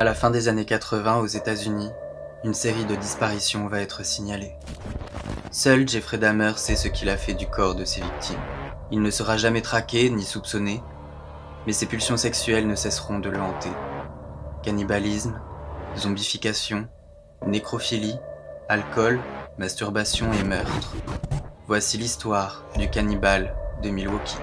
À la fin des années 80 aux États-Unis, une série de disparitions va être signalée. Seul Jeffrey Dahmer sait ce qu'il a fait du corps de ses victimes. Il ne sera jamais traqué ni soupçonné, mais ses pulsions sexuelles ne cesseront de le hanter. Cannibalisme, zombification, nécrophilie, alcool, masturbation et meurtre. Voici l'histoire du cannibale de Milwaukee.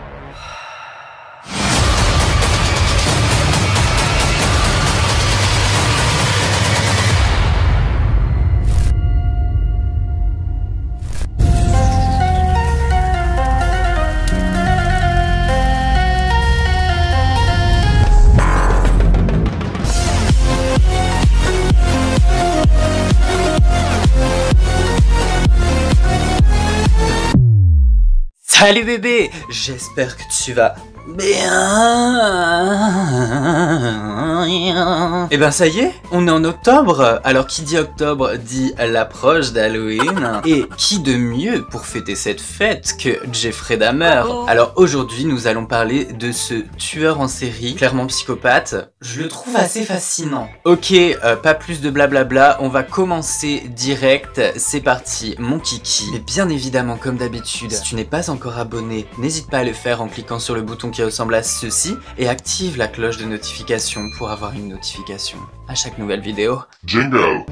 Salut bébé, j'espère que tu vas bien. Et ben ça y est, on est en octobre. Alors qui dit octobre dit l'approche d'Halloween. Et qui de mieux pour fêter cette fête que Jeffrey Dahmer. Alors aujourd'hui nous allons parler de ce tueur en série, clairement psychopathe. Je le trouve assez fascinant. Ok, pas plus de blablabla, on va commencer direct. C'est parti, mon kiki. Et bien évidemment comme d'habitude, si tu n'es pas encore abonné, n'hésite pas à le faire en cliquant sur le bouton qui ressemble à ceci et active la cloche de notification pour avoir une notification à chaque nouvelle vidéo. Jingo!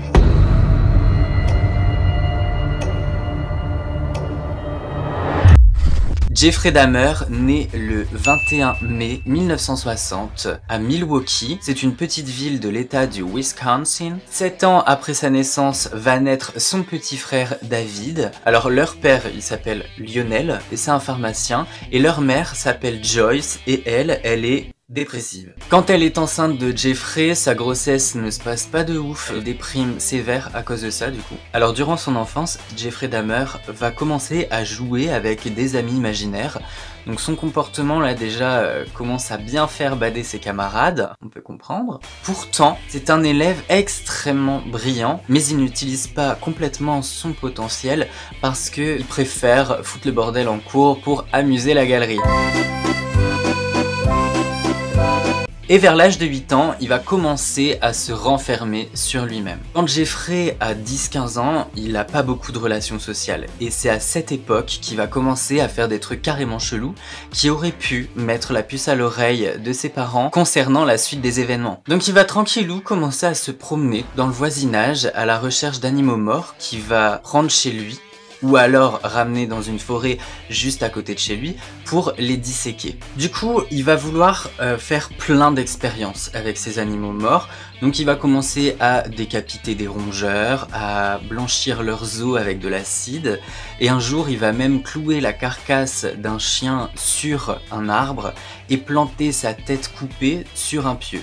Jeffrey Dahmer naît le 21 mai 1960 à Milwaukee. C'est une petite ville de l'état du Wisconsin. 7 ans après sa naissance va naître son petit frère David. Alors leur père il s'appelle Lionel et c'est un pharmacien et leur mère s'appelle Joyce et elle est dépressive. Quand elle est enceinte de Jeffrey, sa grossesse ne se passe pas de ouf, elle déprime sévère à cause de ça du coup. Alors durant son enfance, Jeffrey Dahmer va commencer à jouer avec des amis imaginaires. Donc son comportement là déjà commence à bien faire bader ses camarades, on peut comprendre. Pourtant, c'est un élève extrêmement brillant, mais il n'utilise pas complètement son potentiel parce qu'il préfère foutre le bordel en cours pour amuser la galerie. Et vers l'âge de 8 ans, il va commencer à se renfermer sur lui-même. Quand Jeffrey a 10-15 ans, il n'a pas beaucoup de relations sociales. Et c'est à cette époque qu'il va commencer à faire des trucs carrément chelous qui auraient pu mettre la puce à l'oreille de ses parents concernant la suite des événements. Donc il va tranquillou commencer à se promener dans le voisinage à la recherche d'animaux morts qu'il va prendre chez lui ou alors ramener dans une forêt juste à côté de chez lui pour les disséquer. Du coup, il va vouloir faire plein d'expériences avec ces animaux morts. Donc il va commencer à décapiter des rongeurs, à blanchir leurs os avec de l'acide, et un jour il va même clouer la carcasse d'un chien sur un arbre et planter sa tête coupée sur un pieu.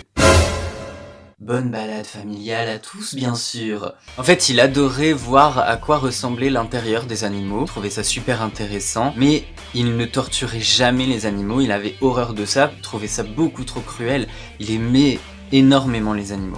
Bonne balade familiale à tous, bien sûr. En fait, il adorait voir à quoi ressemblait l'intérieur des animaux, il trouvait ça super intéressant, mais il ne torturait jamais les animaux, il avait horreur de ça, il trouvait ça beaucoup trop cruel, il aimait énormément les animaux.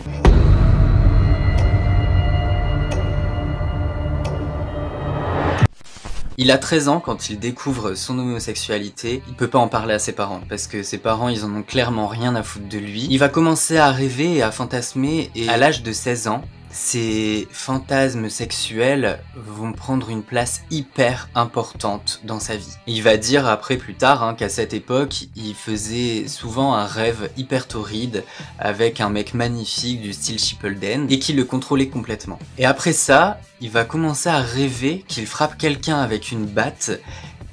Il a 13 ans quand il découvre son homosexualité, il peut pas en parler à ses parents parce que ses parents ils en ont clairement rien à foutre de lui. Il va commencer à rêver et à fantasmer et à l'âge de 16 ans, ces fantasmes sexuels vont prendre une place hyper importante dans sa vie. Il va dire après plus tard qu'à cette époque, il faisait souvent un rêve hyper torride avec un mec magnifique du style Shippuden et qui le contrôlait complètement. Et après ça, il va commencer à rêver qu'il frappe quelqu'un avec une batte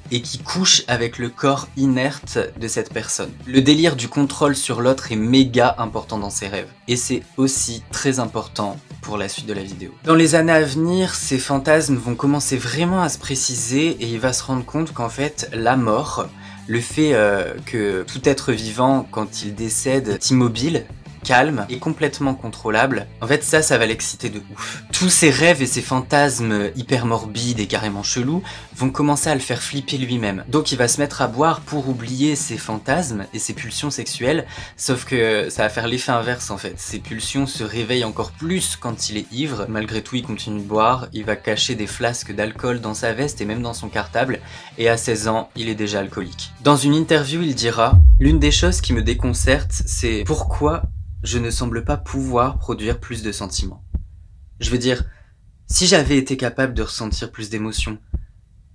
et qui couche avec le corps inerte de cette personne. Le délire du contrôle sur l'autre est méga important dans ses rêves. Et c'est aussi très important pour la suite de la vidéo. Dans les années à venir, ces fantasmes vont commencer vraiment à se préciser et il va se rendre compte qu'en fait, la mort, le fait que tout être vivant, quand il décède, est immobile, calme et complètement contrôlable, en fait ça va l'exciter de ouf. Tous ses rêves et ses fantasmes hyper morbides et carrément chelous vont commencer à le faire flipper lui-même. Donc il va se mettre à boire pour oublier ses fantasmes et ses pulsions sexuelles, sauf que ça va faire l'effet inverse en fait. Ses pulsions se réveillent encore plus quand il est ivre. Malgré tout il continue de boire, il va cacher des flasques d'alcool dans sa veste et même dans son cartable, et à 16 ans il est déjà alcoolique. Dans une interview il dira « L'une des choses qui me déconcerte, c'est pourquoi je ne semble pas pouvoir produire plus de sentiments. Je veux dire, si j'avais été capable de ressentir plus d'émotions,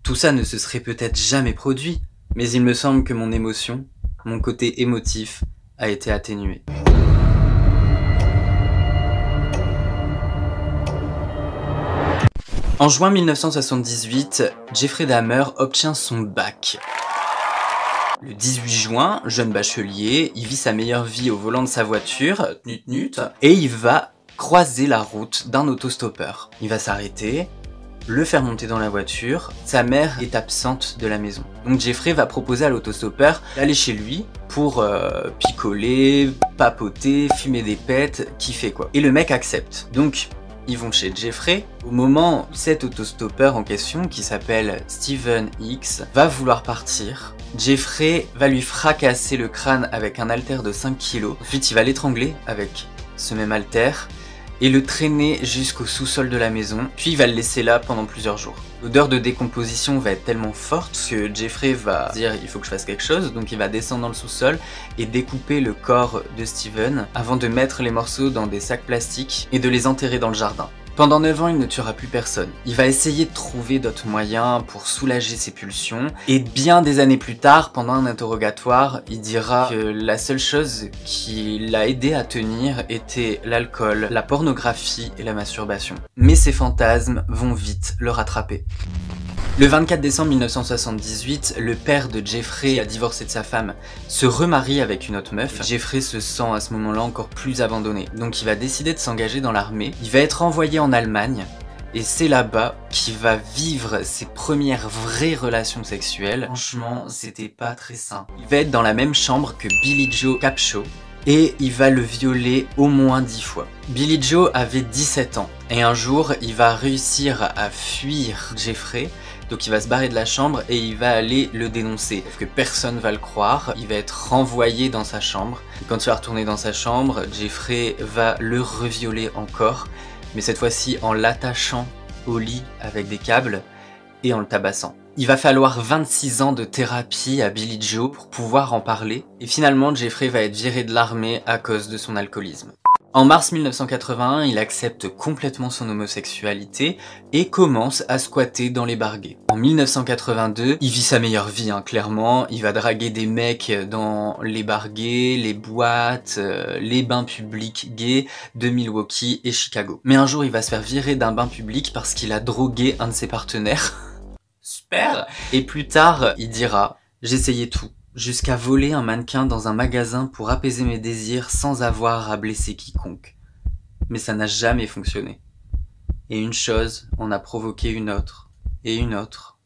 tout ça ne se serait peut-être jamais produit, mais il me semble que mon émotion, mon côté émotif, a été atténué. En juin 1978, Jeffrey Dahmer obtient son bac. Le 18 juin, jeune bachelier, il vit sa meilleure vie au volant de sa voiture, et il va croiser la route d'un autostoppeur. Il va s'arrêter, le faire monter dans la voiture, sa mère est absente de la maison. Donc Jeffrey va proposer à l'autostoppeur d'aller chez lui pour picoler, papoter, fumer des pets, kiffer quoi. Et le mec accepte. Donc ils vont chez Jeffrey. Au moment où cet autostoppeur en question, qui s'appelle Steven X, va vouloir partir, Jeffrey va lui fracasser le crâne avec un haltère de 5 kg. Ensuite, il va l'étrangler avec ce même haltère et le traîner jusqu'au sous-sol de la maison, puis il va le laisser là pendant plusieurs jours. L'odeur de décomposition va être tellement forte que Jeffrey va dire il faut que je fasse quelque chose, donc il va descendre dans le sous-sol et découper le corps de Steven avant de mettre les morceaux dans des sacs plastiques et de les enterrer dans le jardin. Pendant 9 ans, il ne tuera plus personne. Il va essayer de trouver d'autres moyens pour soulager ses pulsions. Et bien des années plus tard, pendant un interrogatoire, il dira que la seule chose qui l'a aidé à tenir était l'alcool, la pornographie et la masturbation. Mais ces fantasmes vont vite le rattraper. Le 24 décembre 1978, le père de Jeffrey, qui a divorcé de sa femme, se remarie avec une autre meuf. Jeffrey se sent à ce moment-là encore plus abandonné. Donc il va décider de s'engager dans l'armée. Il va être envoyé en Allemagne. Et c'est là-bas qu'il va vivre ses premières vraies relations sexuelles. Franchement, c'était pas très sain. Il va être dans la même chambre que Billy Joe Capshaw. Et il va le violer au moins 10 fois. Billy Joe avait 17 ans. Et un jour, il va réussir à fuir Jeffrey. Donc il va se barrer de la chambre et il va aller le dénoncer. Sauf que personne va le croire, il va être renvoyé dans sa chambre. Et quand il va retourner dans sa chambre, Jeffrey va le revioler encore, mais cette fois-ci en l'attachant au lit avec des câbles et en le tabassant. Il va falloir 26 ans de thérapie à Billy Joe pour pouvoir en parler. Et finalement, Jeffrey va être viré de l'armée à cause de son alcoolisme. En mars 1981, il accepte complètement son homosexualité et commence à squatter dans les bar gays. En 1982, il vit sa meilleure vie, clairement. Il va draguer des mecs dans les bars gays, les boîtes, les bains publics gays de Milwaukee et Chicago. Mais un jour, il va se faire virer d'un bain public parce qu'il a drogué un de ses partenaires. Super! Et plus tard, il dira « J'essayais tout. Jusqu'à voler un mannequin dans un magasin pour apaiser mes désirs sans avoir à blesser quiconque. Mais ça n'a jamais fonctionné. Et une chose en a provoqué une autre, et une autre. »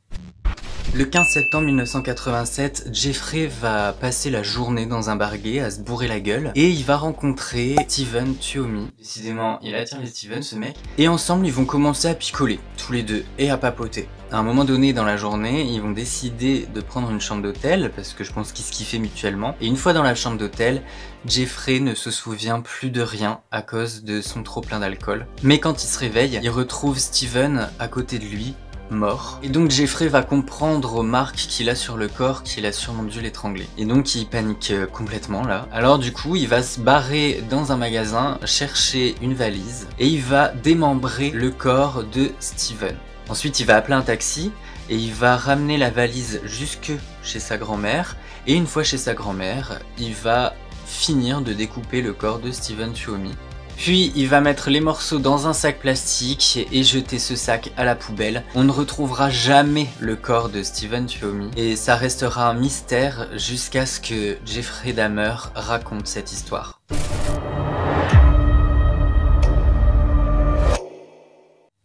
Le 15 septembre 1987, Jeffrey va passer la journée dans un bar gay à se bourrer la gueule et il va rencontrer Steven Tuomi. Décidément, il attire les Steven, ce mec. Et ensemble, ils vont commencer à picoler, tous les deux, et à papoter. À un moment donné dans la journée, ils vont décider de prendre une chambre d'hôtel parce que je pense qu'ils se kiffaient mutuellement. Et une fois dans la chambre d'hôtel, Jeffrey ne se souvient plus de rien à cause de son trop plein d'alcool. Mais quand il se réveille, il retrouve Steven à côté de lui, mort. Et donc Jeffrey va comprendre aux marques qu'il a sur le corps qu'il a sûrement dû l'étrangler. Et donc il panique complètement là. Alors du coup il va se barrer dans un magasin, chercher une valise et il va démembrer le corps de Steven. Ensuite il va appeler un taxi et il va ramener la valise jusque chez sa grand-mère. Et une fois chez sa grand-mère, il va finir de découper le corps de Steven Tuomi. Puis il va mettre les morceaux dans un sac plastique et jeter ce sac à la poubelle. On ne retrouvera jamais le corps de Steven Tuomi et ça restera un mystère jusqu'à ce que Jeffrey Dahmer raconte cette histoire.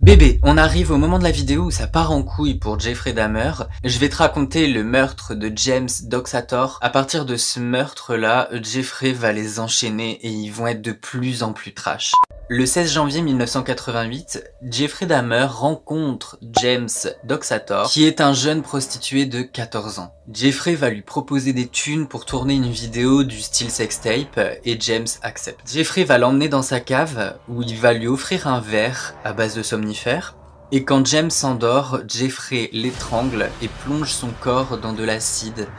Bébé, on arrive au moment de la vidéo où ça part en couille pour Jeffrey Dahmer. Je vais te raconter le meurtre de James Doxator. À partir de ce meurtre-là, Jeffrey va les enchaîner et ils vont être de plus en plus trash. Le 16 janvier 1988, Jeffrey Dahmer rencontre James Doxator, qui est un jeune prostitué de 14 ans. Jeffrey va lui proposer des thunes pour tourner une vidéo du style sextape et James accepte. Jeffrey va l'emmener dans sa cave où il va lui offrir un verre à base de somnifères. Et quand James s'endort, Jeffrey l'étrangle et plonge son corps dans de l'acide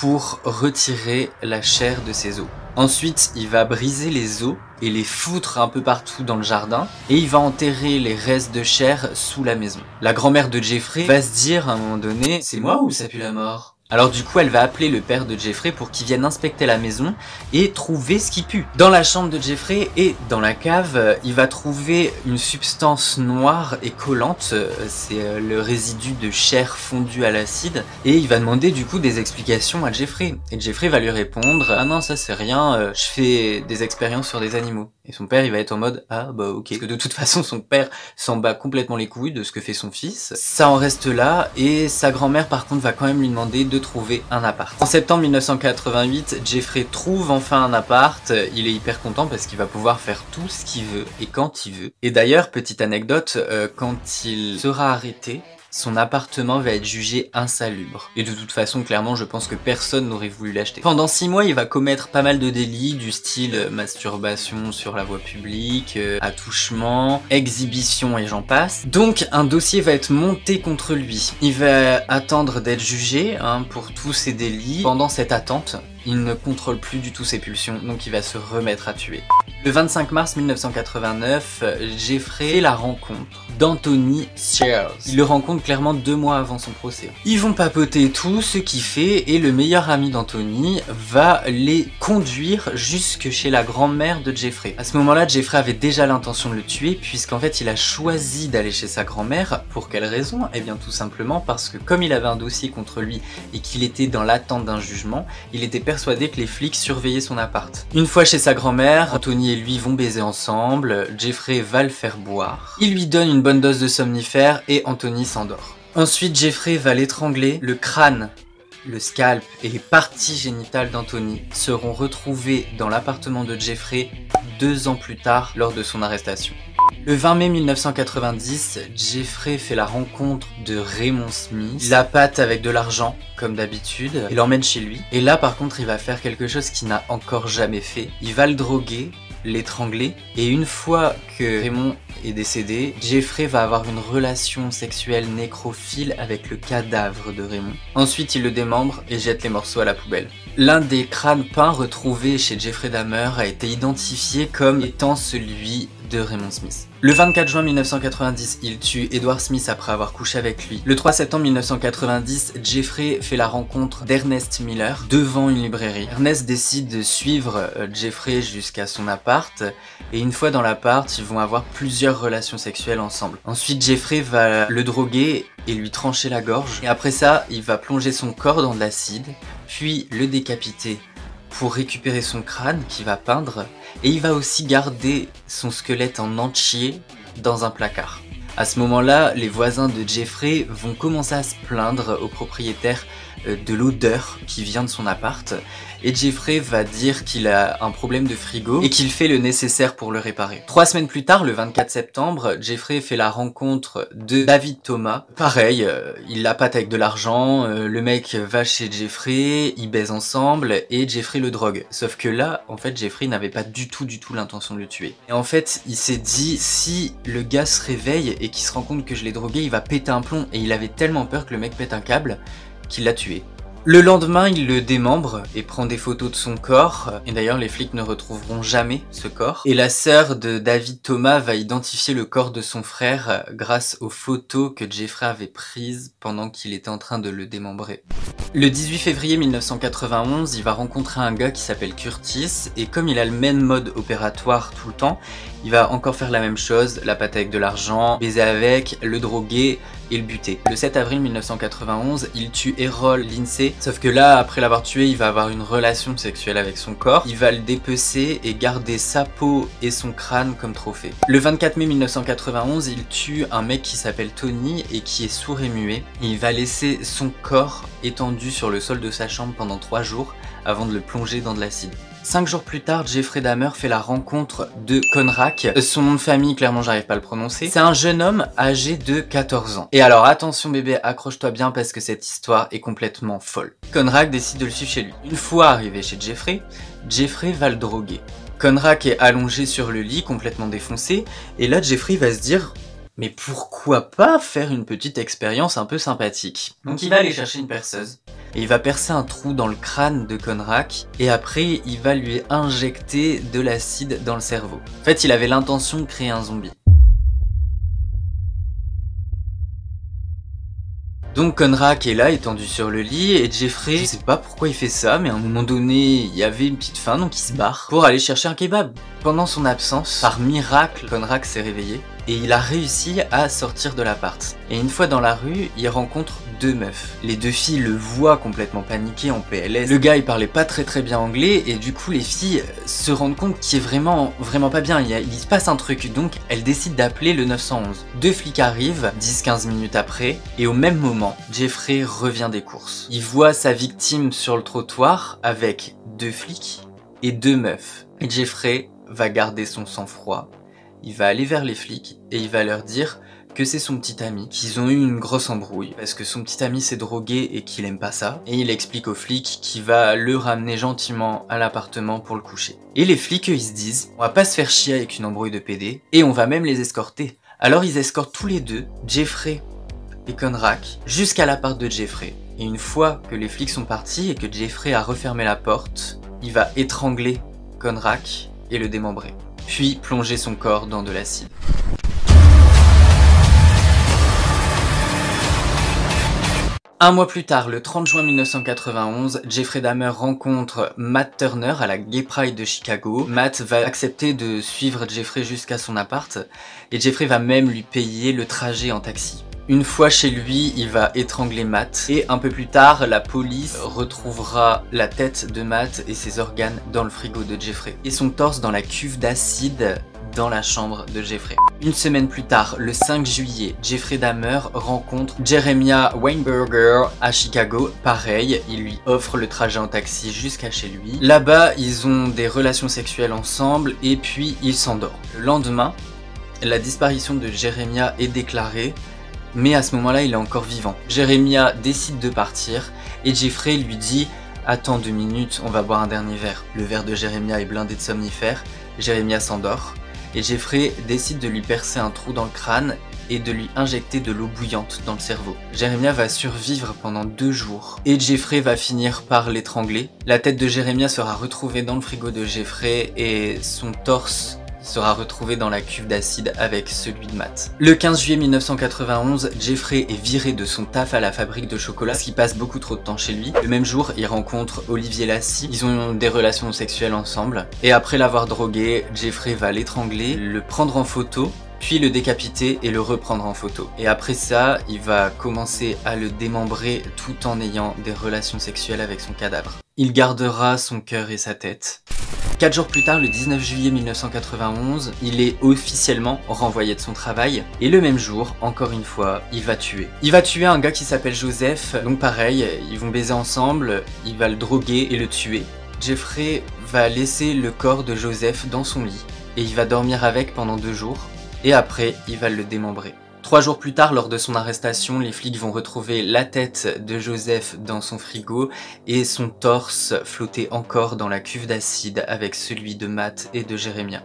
pour retirer la chair de ses os. Ensuite, il va briser les os et les foutre un peu partout dans le jardin, et il va enterrer les restes de chair sous la maison. La grand-mère de Jeffrey va se dire à un moment donné, c'est moi ou ça pue la mort? Alors du coup, elle va appeler le père de Jeffrey pour qu'il vienne inspecter la maison et trouver ce qui pue. Dans la chambre de Jeffrey et dans la cave, il va trouver une substance noire et collante, c'est le résidu de chair fondue à l'acide, et il va demander du coup des explications à Jeffrey. Et Jeffrey va lui répondre, ah non ça c'est rien, je fais des expériences sur des animaux. Et son père il va être en mode, ah bah ok, parce que de toute façon son père s'en bat complètement les couilles de ce que fait son fils. Ça en reste là, et sa grand-mère par contre va quand même lui demander de trouver un appart. En septembre 1988, Jeffrey trouve enfin un appart, il est hyper content parce qu'il va pouvoir faire tout ce qu'il veut et quand il veut. Et d'ailleurs, petite anecdote, quand il sera arrêté, son appartement va être jugé insalubre. Et de toute façon, clairement, je pense que personne n'aurait voulu l'acheter. Pendant 6 mois, il va commettre pas mal de délits, du style masturbation sur la voie publique, attouchement, exhibition et j'en passe. Donc, un dossier va être monté contre lui. Il va attendre d'être jugé pour tous ces délits. Pendant cette attente, il ne contrôle plus du tout ses pulsions, donc il va se remettre à tuer. Le 25 mars 1989, Jeffrey fait la rencontre d'Anthony Sears. Il le rencontre clairement 2 mois avant son procès. Ils vont papoter tout ce qu'il fait et le meilleur ami d'Anthony va les conduire jusque chez la grand-mère de Jeffrey. À ce moment-là, Jeffrey avait déjà l'intention de le tuer puisqu'en fait il a choisi d'aller chez sa grand-mère. Pour quelle raison? Eh bien tout simplement parce que comme il avait un dossier contre lui et qu'il était dans l'attente d'un jugement, il était persuadé que les flics surveillaient son appart. Une fois chez sa grand-mère, Anthony et lui vont baiser ensemble, Jeffrey va le faire boire. Il lui donne une bonne dose de somnifère et Anthony s'endort. Ensuite, Jeffrey va l'étrangler, le crâne, le scalp et les parties génitales d'Anthony seront retrouvés dans l'appartement de Jeffrey 2 ans plus tard lors de son arrestation. Le 20 mai 1990, Jeffrey fait la rencontre de Raymond Smith. Il la pâte avec de l'argent, comme d'habitude, et l'emmène chez lui. Et là, par contre, il va faire quelque chose qu'il n'a encore jamais fait. Il va le droguer, l'étrangler, et une fois que Raymond est décédé, Jeffrey va avoir une relation sexuelle nécrophile avec le cadavre de Raymond. Ensuite, il le démembre et jette les morceaux à la poubelle. L'un des crânes peints retrouvés chez Jeffrey Dahmer a été identifié comme étant celui de Raymond Smith. Le 24 juin 1990, il tue Edward Smith après avoir couché avec lui. Le 3 septembre 1990, Jeffrey fait la rencontre d'Ernest Miller devant une librairie. Ernest décide de suivre Jeffrey jusqu'à son appart et une fois dans l'appart, ils vont avoir plusieurs relations sexuelles ensemble. Ensuite, Jeffrey va le droguer et lui trancher la gorge. Et après ça, il va plonger son corps dans de l'acide, puis le décapiter pour récupérer son crâne qu'il va peindre, et il va aussi garder son squelette en entier dans un placard. À ce moment-là, les voisins de Jeffrey vont commencer à se plaindre au propriétaire de l'odeur qui vient de son appart, et Jeffrey va dire qu'il a un problème de frigo et qu'il fait le nécessaire pour le réparer. 3 semaines plus tard, le 24 septembre, Jeffrey fait la rencontre de David Thomas. Pareil, il la pâte avec de l'argent, le mec va chez Jeffrey, ils baisent ensemble et Jeffrey le drogue. Sauf que là, en fait, Jeffrey n'avait pas du tout l'intention de le tuer. Et en fait, il s'est dit, si le gars se réveille et qu'il se rend compte que je l'ai drogué, il va péter un plomb. Et il avait tellement peur que le mec pète un câble qu'il l'a tué. Le lendemain, il le démembre et prend des photos de son corps. Et d'ailleurs, les flics ne retrouveront jamais ce corps. Et la sœur de David Thomas va identifier le corps de son frère grâce aux photos que Jeffrey avait prises pendant qu'il était en train de le démembrer. Le 18 février 1991, il va rencontrer un gars qui s'appelle Curtis. Et comme il a le même mode opératoire tout le temps, il va encore faire la même chose, la pâte avec de l'argent, baiser avec, le droguer et le buter. Le 7 avril 1991, il tue Errol Lindsay, sauf que là, après l'avoir tué, il va avoir une relation sexuelle avec son corps, il va le dépecer et garder sa peau et son crâne comme trophée. Le 24 mai 1991, il tue un mec qui s'appelle Tony et qui est sourd et muet, et il va laisser son corps étendu sur le sol de sa chambre pendant 3 jours avant de le plonger dans de l'acide. 5 jours plus tard, Jeffrey Dahmer fait la rencontre de Conrack. Son nom de famille, clairement, j'arrive pas à le prononcer. C'est un jeune homme âgé de 14 ans. Et alors, attention bébé, accroche-toi bien parce que cette histoire est complètement folle. Conrack décide de le suivre chez lui. Une fois arrivé chez Jeffrey, Jeffrey va le droguer. Conrack est allongé sur le lit, complètement défoncé, et là, Jeffrey va se dire... Mais pourquoi pas faire une petite expérience un peu sympathique? Donc il va aller chercher une perceuse, et il va percer un trou dans le crâne de Conrack, et après il va lui injecter de l'acide dans le cerveau. En fait, il avait l'intention de créer un zombie. Donc Conrack est là, étendu sur le lit, et Jeffrey, je sais pas pourquoi il fait ça, mais à un moment donné, il y avait une petite faim, donc il se barre pour aller chercher un kebab. Pendant son absence, par miracle, Conrack s'est réveillé, et il a réussi à sortir de l'appart. Et une fois dans la rue, il rencontre deux meufs. Les deux filles le voient complètement paniqué en PLS. Le gars, il parlait pas très bien anglais, et du coup, les filles se rendent compte qu'il est vraiment pas bien. Il se passe un truc, donc elles décident d'appeler le 911. Deux flics arrivent, 10-15 minutes après, et au même moment, Jeffrey revient des courses. Il voit sa victime sur le trottoir avec deux flics et deux meufs. Et Jeffrey va garder son sang-froid. Il va aller vers les flics et il va leur dire que c'est son petit ami, qu'ils ont eu une grosse embrouille parce que son petit ami s'est drogué et qu'il aime pas ça. Et il explique aux flics qu'il va le ramener gentiment à l'appartement pour le coucher. Et les flics, eux, ils se disent, on va pas se faire chier avec une embrouille de PD et on va même les escorter. Alors ils escortent tous les deux, Jeffrey et Conrack, jusqu'à l'appart de Jeffrey. Et une fois que les flics sont partis et que Jeffrey a refermé la porte, il va étrangler Conrack et le démembrer, puis plonger son corps dans de l'acide. Un mois plus tard, le 30 juin 1991, Jeffrey Dahmer rencontre Matt Turner à la Gay Pride de Chicago. Matt va accepter de suivre Jeffrey jusqu'à son appart, et Jeffrey va même lui payer le trajet en taxi. Une fois chez lui, il va étrangler Matt, et un peu plus tard, la police retrouvera la tête de Matt et ses organes dans le frigo de Jeffrey, et son torse dans la cuve d'acide dans la chambre de Jeffrey. Une semaine plus tard, le 5 juillet, Jeffrey Dahmer rencontre Jeremiah Weinberger à Chicago. Pareil, il lui offre le trajet en taxi jusqu'à chez lui. Là-bas, ils ont des relations sexuelles ensemble et puis il s'endort. Le lendemain, la disparition de Jeremiah est déclarée, mais à ce moment-là, il est encore vivant. Jeremiah décide de partir et Jeffrey lui dit « Attends 2 minutes, on va boire un dernier verre ». Le verre de Jeremiah est blindé de somnifères, Jeremiah s'endort. Et Jeffrey décide de lui percer un trou dans le crâne et de lui injecter de l'eau bouillante dans le cerveau. Jeremiah va survivre pendant 2 jours et Jeffrey va finir par l'étrangler. La tête de Jeremiah sera retrouvée dans le frigo de Jeffrey et son torse sera retrouvé dans la cuve d'acide avec celui de Matt. Le 15 juillet 1991, Jeffrey est viré de son taf à la fabrique de chocolat parce qu'il passe beaucoup trop de temps chez lui. Le même jour, il rencontre Olivier Lassie. Ils ont des relations sexuelles ensemble. Et après l'avoir drogué, Jeffrey va l'étrangler, le prendre en photo, puis le décapiter et le reprendre en photo. Et après ça, il va commencer à le démembrer tout en ayant des relations sexuelles avec son cadavre. Il gardera son cœur et sa tête. 4 jours plus tard, le 19 juillet 1991, il est officiellement renvoyé de son travail. Et le même jour, encore une fois, il va tuer. Il va tuer un gars qui s'appelle Joseph. Donc pareil, ils vont baiser ensemble, il va le droguer et le tuer. Jeffrey va laisser le corps de Joseph dans son lit. Et il va dormir avec pendant 2 jours. Et après, il va le démembrer. 3 jours plus tard, lors de son arrestation, les flics vont retrouver la tête de Joseph dans son frigo et son torse flottait encore dans la cuve d'acide avec celui de Matt et de Jeremiah.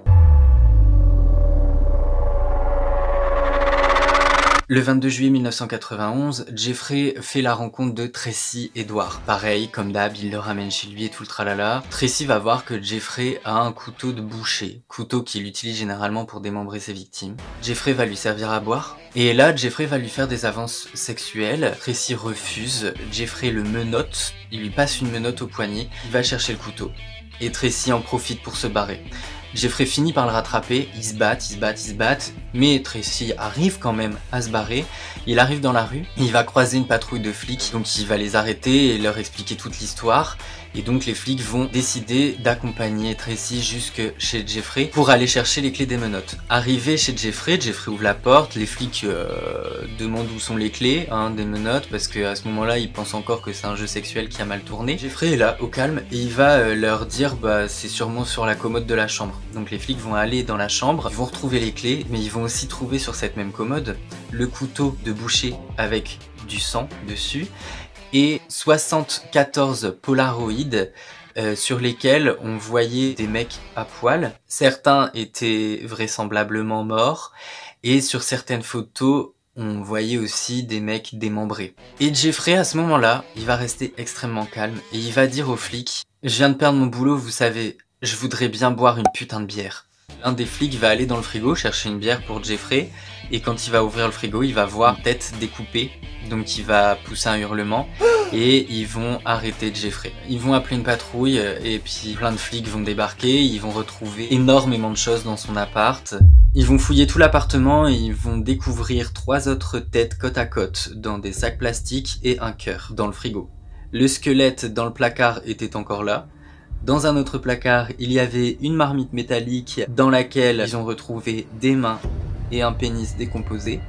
Le 22 juillet 1991, Jeffrey fait la rencontre de Tracy Edward. Pareil, comme d'hab, il le ramène chez lui et tout le tralala. Tracy va voir que Jeffrey a un couteau de boucher, couteau qu'il utilise généralement pour démembrer ses victimes. Jeffrey va lui servir à boire. Et là, Jeffrey va lui faire des avances sexuelles. Tracy refuse, Jeffrey le menotte, il lui passe une menotte au poignet, il va chercher le couteau. Et Tracy en profite pour se barrer. Jeffrey finit par le rattraper, ils se battent, mais Tracy arrive quand même à se barrer. Il arrive dans la rue, il va croiser une patrouille de flics, donc il va les arrêter et leur expliquer toute l'histoire. Et donc les flics vont décider d'accompagner Tracy jusque chez Jeffrey pour aller chercher les clés des menottes. Arrivé chez Jeffrey, Jeffrey ouvre la porte, les flics demandent où sont les clés des menottes parce qu'à ce moment-là ils pensent encore que c'est un jeu sexuel qui a mal tourné. Jeffrey est là au calme et il va leur dire c'est sûrement sur la commode de la chambre. Donc les flics vont aller dans la chambre, ils vont retrouver les clés, mais ils vont aussi trouver sur cette même commode le couteau de boucher avec du sang dessus et 74 polaroïdes sur lesquels on voyait des mecs à poil. Certains étaient vraisemblablement morts, et sur certaines photos, on voyait aussi des mecs démembrés. Et Jeffrey, à ce moment-là, il va rester extrêmement calme, et il va dire aux flics « Je viens de perdre mon boulot, vous savez, je voudrais bien boire une putain de bière. » L'un des flics va aller dans le frigo chercher une bière pour Jeffrey, et quand il va ouvrir le frigo, il va voir une tête découpée, donc il va pousser un hurlement, et ils vont arrêter Jeffrey. Ils vont appeler une patrouille, et puis plein de flics vont débarquer, ils vont retrouver énormément de choses dans son appart. Ils vont fouiller tout l'appartement et ils vont découvrir 3 autres têtes côte à côte dans des sacs plastiques et un cœur dans le frigo. Le squelette dans le placard était encore là. Dans un autre placard, il y avait une marmite métallique dans laquelle ils ont retrouvé des mains et un pénis décomposé.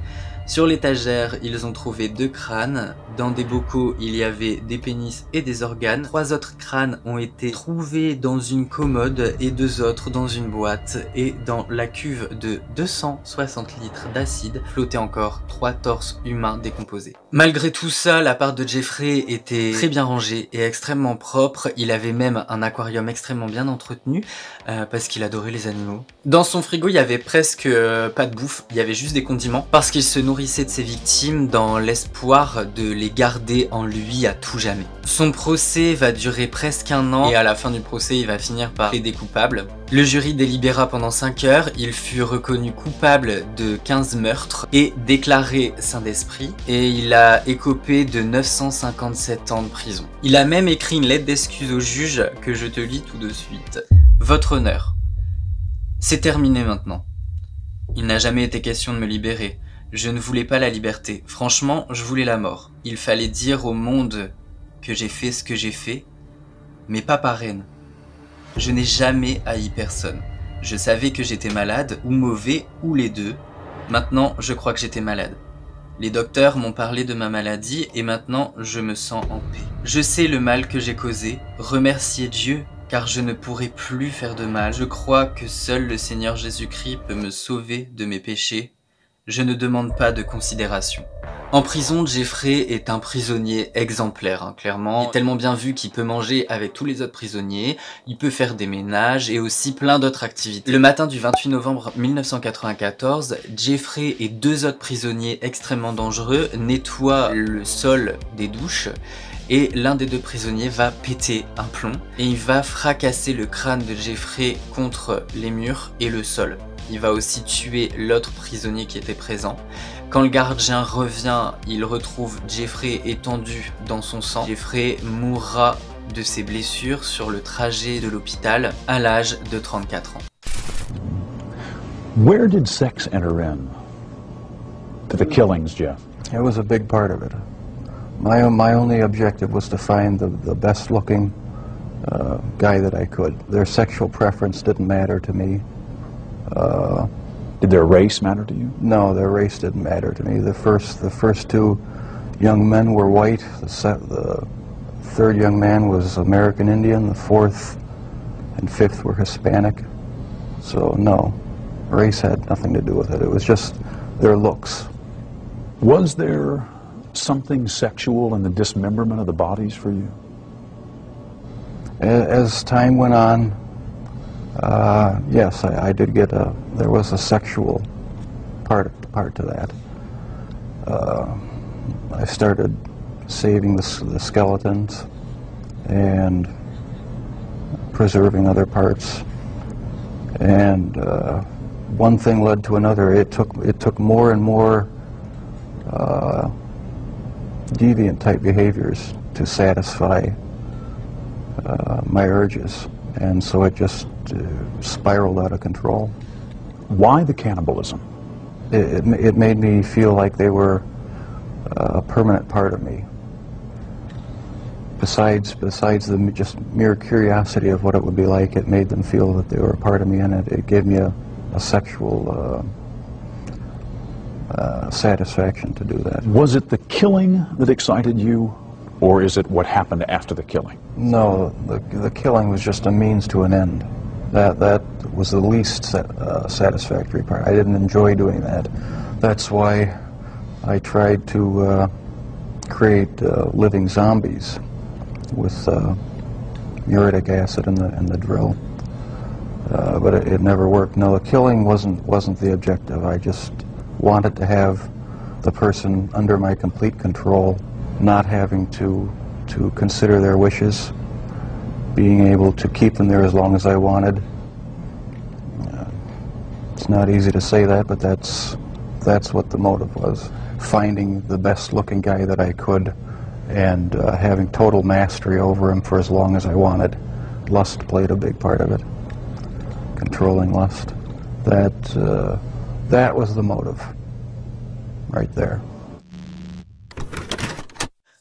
Sur l'étagère, ils ont trouvé 2 crânes. Dans des bocaux, il y avait des pénis et des organes. 3 autres crânes ont été trouvés dans une commode et 2 autres dans une boîte. Et dans la cuve de 260 litres d'acide, flottaient encore 3 torses humains décomposés. Malgré tout ça, l'appart de Jeffrey était très bien rangé et extrêmement propre. Il avait même un aquarium extrêmement bien entretenu parce qu'il adorait les animaux. Dans son frigo, il y avait presque pas de bouffe, il y avait juste des condiments parce qu'il se nourrissait de ses victimes dans l'espoir de les garder en lui à tout jamais. Son procès va durer presque 1 an et à la fin du procès, il va finir par plaider coupable. Le jury délibéra pendant 5 heures, il fut reconnu coupable de 15 meurtres et déclaré saint d'esprit, et il a écopé de 957 ans de prison. Il a même écrit une lettre d'excuse au juge que je te lis tout de suite. Votre honneur, c'est terminé maintenant. Il n'a jamais été question de me libérer. Je ne voulais pas la liberté. Franchement, je voulais la mort. Il fallait dire au monde que j'ai fait ce que j'ai fait, mais pas par haine. Je n'ai jamais haï personne. Je savais que j'étais malade, ou mauvais, ou les deux. Maintenant, je crois que j'étais malade. Les docteurs m'ont parlé de ma maladie, et maintenant, je me sens en paix. Je sais le mal que j'ai causé. Remerciez Dieu, car je ne pourrai plus faire de mal. Je crois que seul le Seigneur Jésus-Christ peut me sauver de mes péchés. Je ne demande pas de considération. En prison, Jeffrey est un prisonnier exemplaire, clairement. Il est tellement bien vu qu'il peut manger avec tous les autres prisonniers, il peut faire des ménages et aussi plein d'autres activités. Le matin du 28 novembre 1994, Jeffrey et 2 autres prisonniers extrêmement dangereux nettoient le sol des douches et l'un des 2 prisonniers va péter un plomb et il va fracasser le crâne de Jeffrey contre les murs et le sol. Il va aussi tuer l'autre prisonnier qui était présent. Quand le gardien revient, il retrouve Jeffrey étendu dans son sang. Jeffrey mourra de ses blessures sur le trajet de l'hôpital à l'âge de 34 ans. Where did sex enter in to the killings, Jeff? It was a big part of it. My only objective was to find the best looking guy that I could. Their sexual preference didn't matter to me. Did their race matter to you? No, their race didn't matter to me. The first 2 young men were white. The 3rd young man was American Indian. The 4th and 5th were Hispanic. So no, race had nothing to do with it. It was just their looks. Was there something sexual in the dismemberment of the bodies for you? As time went on, yes, I did get there was a sexual part to that. I started saving the skeletons and preserving other parts, and one thing led to another. It took more and more deviant type behaviors to satisfy my urges, and so it just spiraled out of control. Why the cannibalism? It made me feel like they were a permanent part of me. Besides the just mere curiosity of what it would be like, it made them feel that they were a part of me, and it gave me a sexual satisfaction to do that. Was it the killing that excited you, or is it what happened after the killing? No, the killing was just a means to an end. That was the least satisfactory part. I didn't enjoy doing that. That's why I tried to create living zombies with uric acid in the drill. But it never worked. No, the killing wasn't the objective. I just wanted to have the person under my complete control, not having to consider their wishes, being able to keep them there as long as I wanted. It's not easy to say that, but that's what the motive was. Finding the best looking guy that I could and having total mastery over him for as long as I wanted. Lust played a big part of it. Controlling lust. That was the motive. Right there.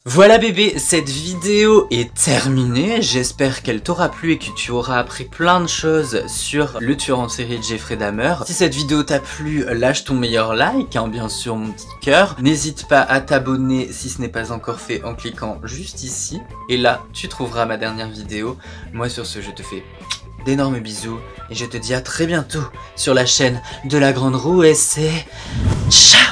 Voilà bébé, cette vidéo est terminée, j'espère qu'elle t'aura plu et que tu auras appris plein de choses sur le tueur en série Jeffrey Dahmer. Si cette vidéo t'a plu, lâche ton meilleur like, hein, bien sûr mon petit cœur. N'hésite pas à t'abonner si ce n'est pas encore fait en cliquant juste ici. Et là, tu trouveras ma dernière vidéo. Moi sur ce, je te fais d'énormes bisous et je te dis à très bientôt sur la chaîne de La Grande Roue et c'est ciao.